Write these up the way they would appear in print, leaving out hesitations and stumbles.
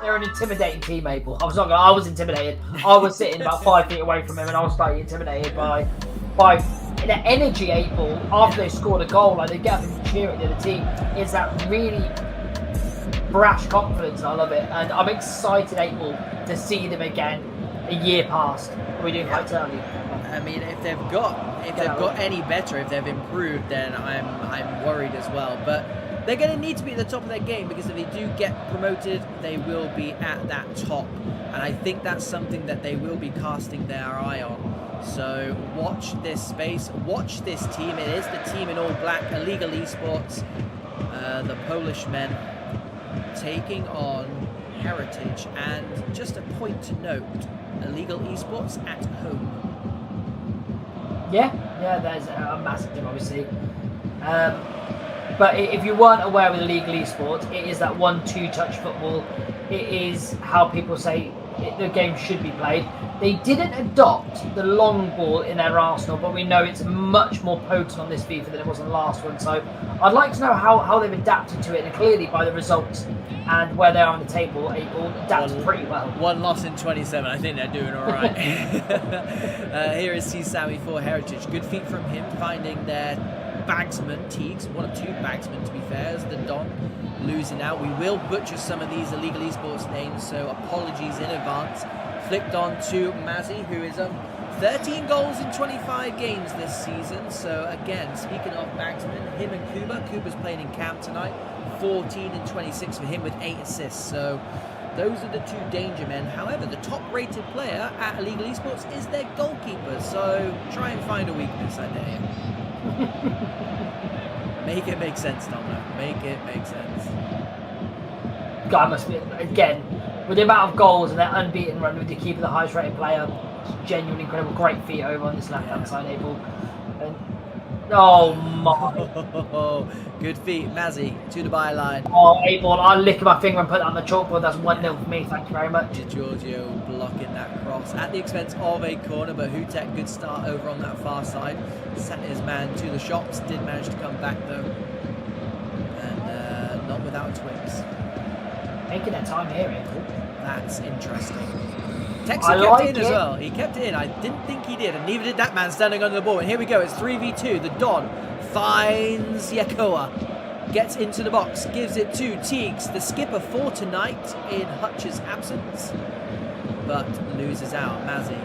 they're an intimidating team, Abel. I was not gonna. I was intimidated. I was sitting about 5 feet away from him, and I was slightly intimidated by the energy, Abel. After they scored a goal, like they get up and cheer at the other team. It's that really brash confidence. I love it, and I'm excited, Abel, to see them again. A year past. We're doing quite early. I mean, if they've got any better, if they've improved, then I'm worried as well. But they're going to need to be at the top of their game, because if they do get promoted, they will be at that top. And I think that's something that they will be casting their eye on. So watch this space, watch this team. It is the team in all black, Illegal Esports, the Polish men, taking on Heritage. And just a point to note, Illegal Esports at home. Yeah, there's a massive team, obviously. But if you weren't aware with Illegal Esports, it is that 1-2 touch football. It is how people say the game should be played. They didn't adopt the long ball in their arsenal, but we know it's much more potent on this FIFA than it was on the last one. So I'd like to know how they've adapted to it, and clearly by the results and where they are on the table, April adapted pretty well. One loss in 27. I think they're doing all right. Here is Sammy for Heritage. Good feat from him, finding their bagsman, Teagues, one of 2 bagsmen to be fair, as the Don losing out. We will butcher some of these Illegal Esports names, so apologies in advance. Flicked on to Mazzy, who is 13 goals in 25 games this season. So again, speaking of bagsmen, him and Kuba's playing in camp tonight. 14 and 26 for him with 8 assists. So those are the 2 danger men. However, the top rated player at Illegal Esports is their goalkeeper. So try and find a weakness, I dare you. Make it make sense, Domino. Make it make sense. God, must be, again, with the amount of goals and that unbeaten run with the keeper, the highest rated player, it's genuinely incredible. Great feat over on this left hand side, Abel. And, oh my. Good feet, Mazzy to the byline. Oh, Abel, I'll lick my finger and put that on the chalkboard. That's 1-0 for me. Thank you very much. Giorgio blocking that cross at the expense of a corner, but Hutek, good start over on that far side. Sent his man to the shops, did manage to come back though. And not without Twix. Making that time here, Abel. That's interesting. Texan kept it in as well. He kept it in. I didn't think he did, and neither did that man standing under the ball. And here we go. It's 3v2. The Don finds Yakoa. Gets into the box. Gives it to Teagues, the skipper for tonight in Hutch's absence. But loses out. Mazzy.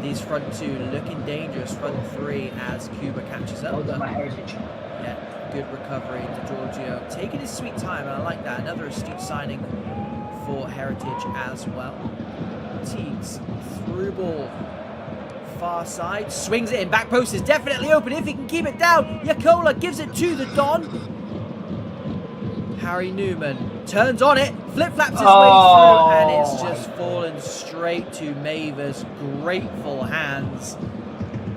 These front 2 looking dangerous. Front 3 as Cuba catches up. Hold on, my Heritage. Yeah, good recovery to Giorgio. Taking his sweet time, and I like that. Another astute signing for Heritage as well. Teagues, through ball, far side, swings it in, back post is definitely open if he can keep it down. Yakola gives it to the Don. Harry Newman turns on it, flip-flaps his way through, and it's just fallen straight to Maver's grateful hands.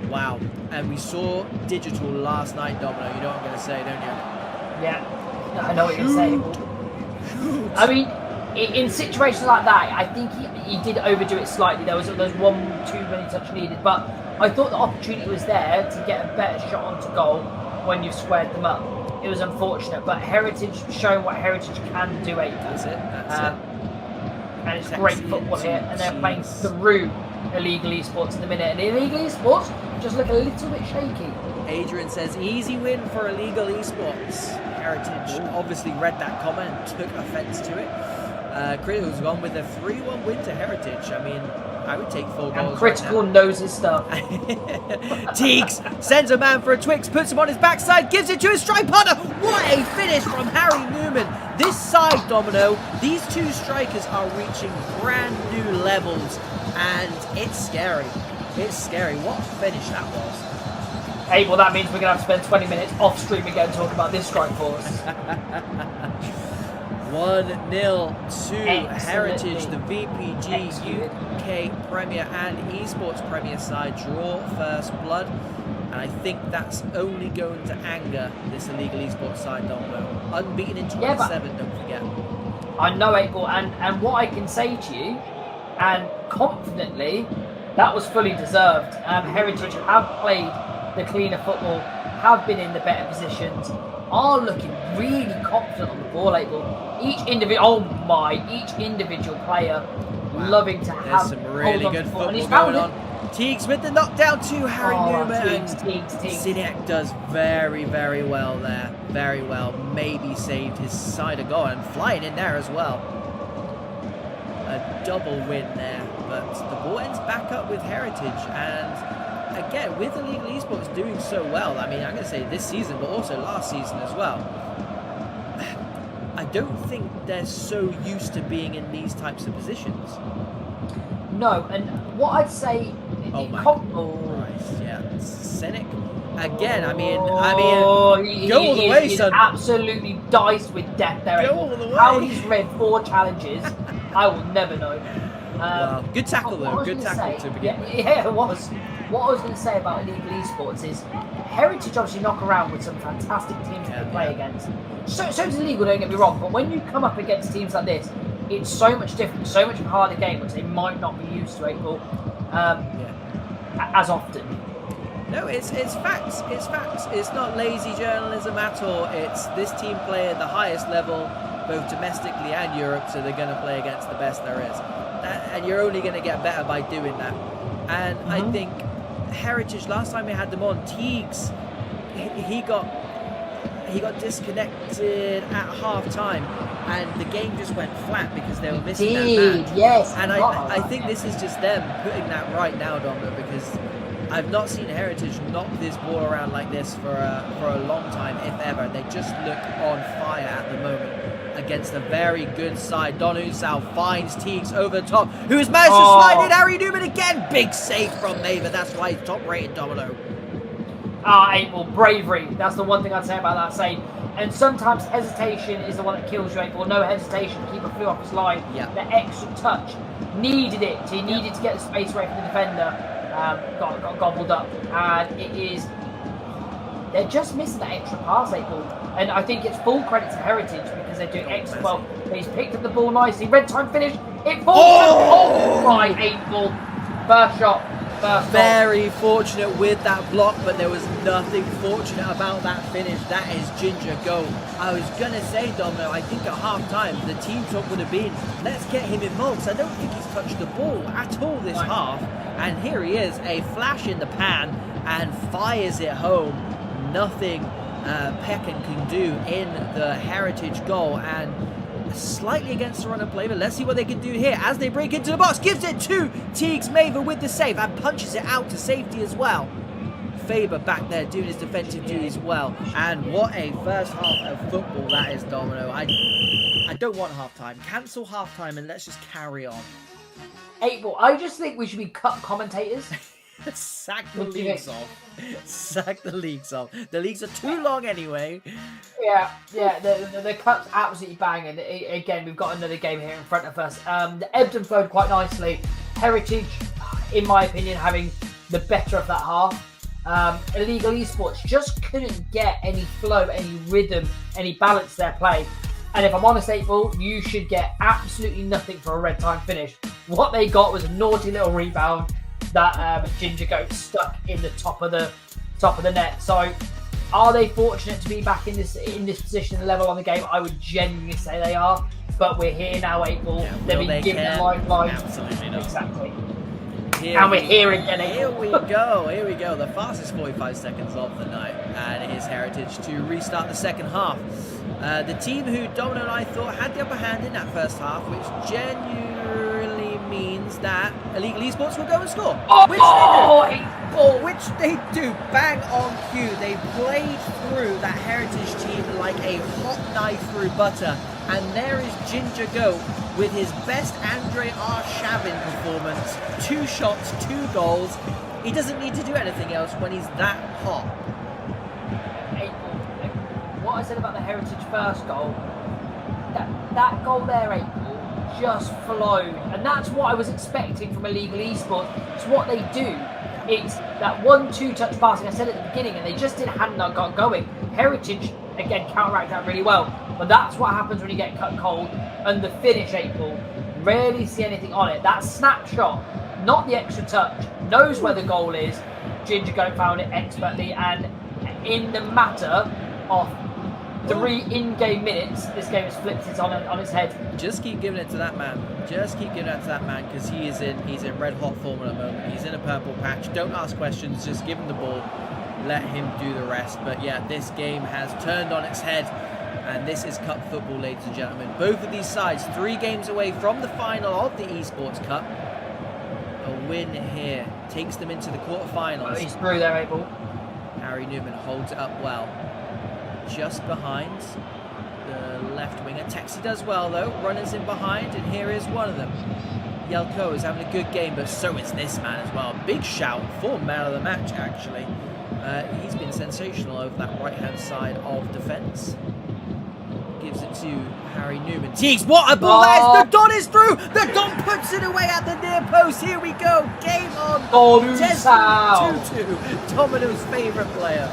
Wow. And we saw Digital last night, Domino. You know what I'm going to say, don't you? Yeah, I know what you're saying. I mean, in situations like that, I think he did overdo it slightly. There was 1 too many touch needed, but I thought the opportunity was there to get a better shot onto goal when you've squared them up. It was unfortunate, but Heritage showing what Heritage can do. That's it. And it's great football here, and they're playing through Illegal Esports in the minute. And Illegal Esports just look a little bit shaky. Adrian says, easy win for Illegal Esports. Heritage obviously read that comment and took offence to it. Critical's gone with a 3-1 win to Heritage. I mean, I would take 4 goals. And Critical knows his stuff. Teagues sends a man for a Twix, puts him on his backside, gives it to his strike partner. What a finish from Harry Newman. This side, Domino, these 2 strikers are reaching brand new levels, and it's scary. It's scary. What a finish that was. Hey, well, that means we're going to have to spend 20 minutes off stream again talking about this strike force. 1-0 to Heritage, the VPG UK Premier and Esports Premier side draw first blood, and I think that's only going to anger this Illegal Esports side, Domino. Unbeaten in 27, don't forget. I know, April, and what I can say to you, and confidently, that was fully deserved. Heritage have played the cleaner football, have been in the better positions, are looking really confident on the ball, April. Each individual player loving to have some really good football going on. Teagues with the knockdown to Harry Newman. Teagues. Sinek does very, very well there. Very well. Maybe saved his side of goal and flying in there as well. A double win there. But the ball ends back up with Heritage. And again, with Illegal Esports doing so well, I mean, I'm going to say this season, but also last season as well, I don't think they're so used to being in these types of positions. No, and what I'd say... Christ, yeah. Sinek. Again, I mean, go all the way, son. Absolutely diced with death there. Go all the way. How he's read 4 challenges, I will never know. Wow. Good tackle, though. Good tackle to begin with. Yeah, it was. What I was going to say about Illegal Esports is Heritage obviously knock around with some fantastic teams to play against. So does Illegal, don't get me wrong, but when you come up against teams like this, it's so much different, so much harder game, which they might not be used to, April, as often. No, it's facts. It's facts. It's not lazy journalism at all. It's this team play at the highest level, both domestically and Europe, so they're going to play against the best there is. And you're only going to get better by doing that. And I think Heritage, last time we had them on, Teagues, he got disconnected at half-time, and the game just went flat because they were missing that man. Yes. And I think this is just them putting that right now, Domino, because I've not seen Heritage knock this ball around like this for a long time, if ever. They just look on fire at the moment against a very good side. Don Unsal finds Teagues over the top, who's managed to slide in. Harry Newman again. Big save from Maver. That's why he's top-rated, Domino. April, bravery. That's the one thing I'd say about that save. And sometimes hesitation is the one that kills you, April. No hesitation. Keeper flew off his line. Yep. The extra touch. Needed it. He needed to get the space away from the defender. Got gobbled up. And it is... They're just missing that extra pass, April. And I think it's full credit to Heritage because they're doing excellent well. He's picked up the ball nicely. Red time finish. It falls by April. First shot. Very fortunate with that block, but there was nothing fortunate about that finish. That is Ginger goal. I was going to say, Domino, I think at half-time, the team talk would have been, let's get him involved. I don't think he's touched the ball at all this half. And here he is, a flash in the pan, and fires it home. Nothing Pecken can do in the Heritage goal, and slightly against the run of play, but let's see what they can do here as they break into the box. Gives it to Teagues. Maver with the save and punches it out to safety as well. Faber back there doing his defensive duties well, and what a first half of football that is, Domino. I don't want half-time. Cancel half-time and let's just carry on. April, I just think we should be cut commentators. Sack the leagues off. Sack the leagues off. The leagues are too long anyway. Yeah, the cut's absolutely banging. Again, we've got another game here in front of us. The ebbed and flowed quite nicely. Heritage, in my opinion, having the better of that half. Illegal Esports just couldn't get any flow, any rhythm, any balance to their play. And if I'm honest, April, you should get absolutely nothing for a red time finish. What they got was a naughty little rebound that Ginger Goat stuck in the top of the net. So, are they fortunate to be back in this position level on the game? I would genuinely say they are. But we're here now, April. Yeah, They've been given a lifeline. Absolutely not. Exactly. And we're here again, April. Here we go. The fastest 45 seconds of the night. And it is Heritage to restart the second half. The team who Domino and I thought had the upper hand in that first half, which genuinely means that Illegal Esports will go and score. Which they do. Bang on cue. They played through that Heritage team like a hot knife through butter. And there is Ginger Goat with his best Andre Arshavin performance. 2 shots, 2 goals. He doesn't need to do anything else when he's that hot. What I said about the Heritage first goal, that goal there, April, just flowed. And that's what I was expecting from Illegal Esports. It's what they do. It's that 1-2 touch passing I said at the beginning, and they just did hand not got going. Heritage, again, counteracted that really well. But that's what happens when you get cut cold. And the finish, April, rarely see anything on it. That snapshot, not the extra touch, knows where the goal is. Ginger Goat found it expertly, and in the matter of 3 in-game minutes, this game has flipped it on its head. Just keep giving it to that man. Just keep giving it to that man, because he's in red hot form at the moment. He's in a purple patch. Don't ask questions. Just give him the ball. Let him do the rest. But yeah, this game has turned on its head, and this is Cup football, ladies and gentlemen. Both of these sides 3 games away from the final of the eSports Cup. A win here takes them into the quarterfinals. He's through there, Abel. Harry Newman holds it up well. Just behind the left winger. Texi does well though. Runners in behind, and here is one of them. Yelko is having a good game, but so is this man as well. Big shout for man of the match, actually. He's been sensational over that right-hand side of defence. Gives it to Harry Newman. Jeez, what a ball that is! The Don is through! The Don puts it away at the near post. Here we go. Game on. 2-2. Domino's favourite player.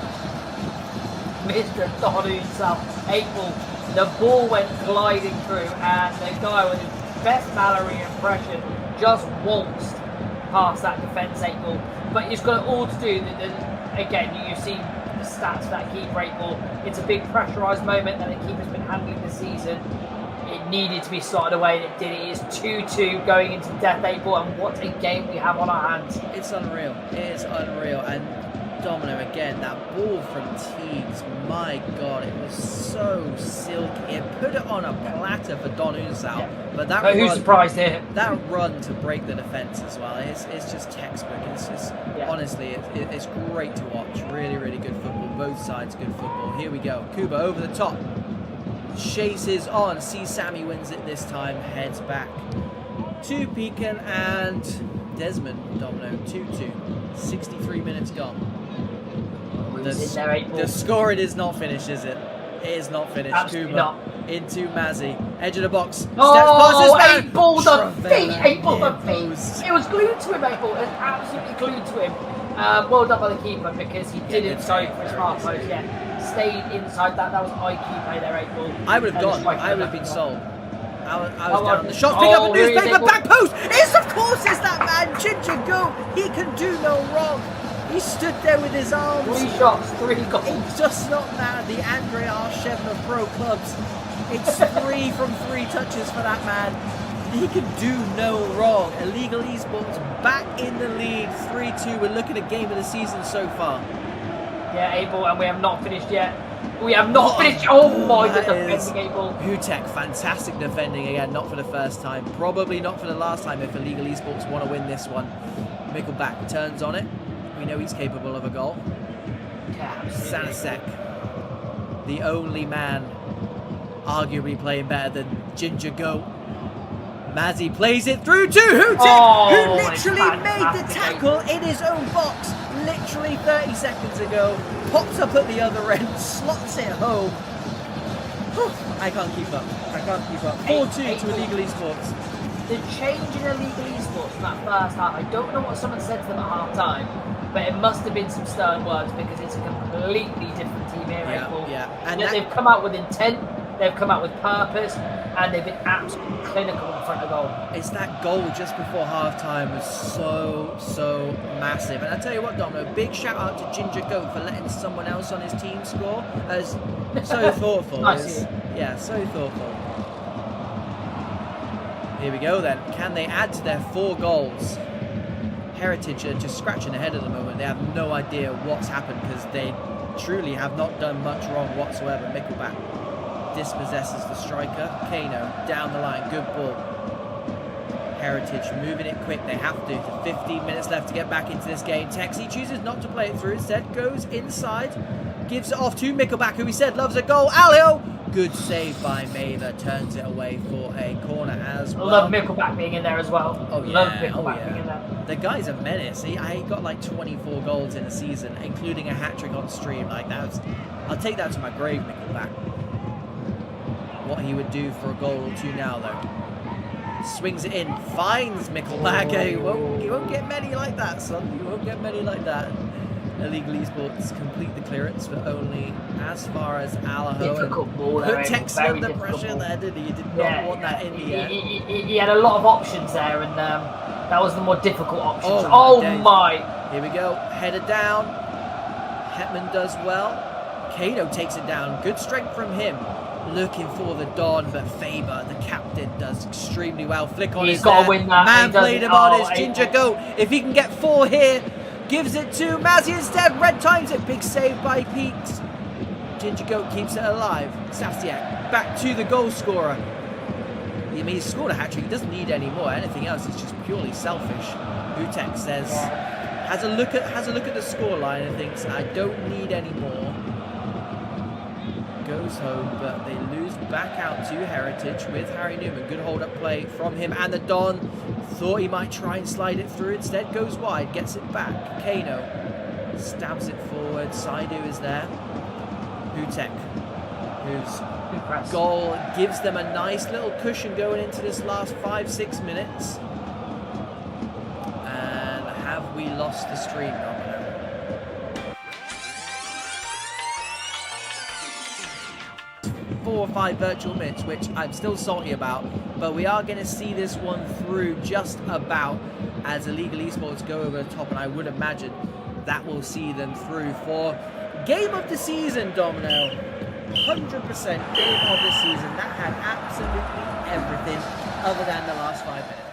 Mr. Don himself, April. The ball went gliding through, and the guy with his best Mallory impression just waltzed past that defence, April. But he's got it all to do. Again, you've seen the stats for that keeper, April. It's a big pressurised moment that the keeper's been handling this season. It needed to be slotted away, and it did. It is 2-2 going into death, April, and what a game we have on our hands. It's unreal. It's unreal. And Domino again, that ball from Teagues, my God, it was so silky. It put it on a platter for Don Unsal, but that but who's surprised here? That run to break the defence as well, it's just textbook. It's just, honestly, it's great to watch. Really, really good football. Both sides good football. Here we go. Kuba over the top. Chases on. See Sammy wins it this time. Heads back to Pekin and Desmond. Domino 2-2. 63 minutes gone. The scoring is not finished, is it? It is not finished. Absolutely Kuba not. into Mazzy. Edge of the box. Steps Oh, past his man. 8 balls on feet. 8 balls on Post. feet. It was glued to him, April. It was absolutely glued to him. Well done by the keeper, because he didn't go for his far post yet. Stayed inside that. That was IQ play there, April. I would have gone. I would have been sold. I was down the shots. Pick up a newspaper. Back post. It's, of course, it's that man. Ginger Goat. He can do no wrong. He stood there with his arms. 3 shots, 3 goals. It's just not mad. The Andrei Arshevna of pro clubs. It's 3 from 3 touches for that man. He can do no wrong. Illegal eSports back in the lead. 3-2. We're looking at game of the season so far. Yeah, Abel, and we have not finished yet. We have not finished. Oh my God, defending, Abel. Hutek, fantastic defending again. Not for the first time. Probably not for the last time if Illegal eSports want to win this one. Mickelback turns on it. We know he's capable of a goal. Yeah, Sanasek, the only man arguably playing better than Ginger Goat. Mazzy plays it through to Hutek, who literally made the tackle in his own box literally 30 seconds ago. Pops up at the other end, slots it home. I can't keep up. 4-2 to Illegal eSports. The change in Illegal eSports in that first half, I don't know what someone said to them at half time, but it must have been some stern words, because it's a completely different team here, April. And they've come out with intent, they've come out with purpose, and they've been absolutely clinical in front of goal. It's that goal just before half time was so massive. And I tell you what, Domino, big shout out to Ginger Goat for letting someone else on his team score. As so thoughtful. Nice. Yeah, so thoughtful. Here we go then. Can they add to their 4 goals? Heritage are just scratching their head at the moment. They have no idea what's happened, because they truly have not done much wrong whatsoever. Mickelback dispossesses the striker. Kano down the line. Good ball. Heritage moving it quick. They have to. 15 minutes left to get back into this game. Texi chooses not to play it through. Instead goes inside. Gives it off to Mickelback, who we said loves a goal. Alio! Good save by Mather. Turns it away for a corner as well. I love Mickelback being in there as well. Oh yeah. Love Mickelback being in there. The guy's a menace. He got like 24 goals in a season, including a hat-trick on stream. Like I'll take that to my grave, Mickelback. What he would do for a goal or 2 now, though. Swings it in, finds Mickelback. You won't get many like that, son. You won't get many like that. Illegal eSports complete the clearance, but only as far as Alaho. Difficult ball there. Put Texas under pressure there, did he? He did not want that in the air. He had a lot of options there, and that was the more difficult option. Oh my! Here we go. Header down. Hetman does well. Kano takes it down. Good strength from him. Looking for the Don, but Faber, the captain, does extremely well. Flick on He's his got there. to win that. Man played him on his Oh, Ginger Goat. If he can get 4 here, gives it to Mazzy instead. Red times it. Big save by Peaks. Ginger Goat keeps it alive. Stasiak back to the goal scorer. I mean, he's scored a hat-trick. He doesn't need any more. Anything else is just purely selfish. Utek says, has a look at the scoreline and thinks, I don't need any more. Goes home, but they lose back out to Heritage with Harry Newman. Good hold-up play from him, and the Don thought he might try and slide it through. Instead goes wide, gets it back. Kano stabs it forward. Saidu is there. Utek, whose goal gives them a nice little cushion going into this last 5-6 minutes. And have we lost the stream, Domino? Four or 5 virtual minutes, which I'm still salty about, but we are going to see this one through just about as Illegal Esports go over the top, and I would imagine that will see them through for game of the season, Domino. 100% game of the season. That had absolutely everything other than the last 5 minutes.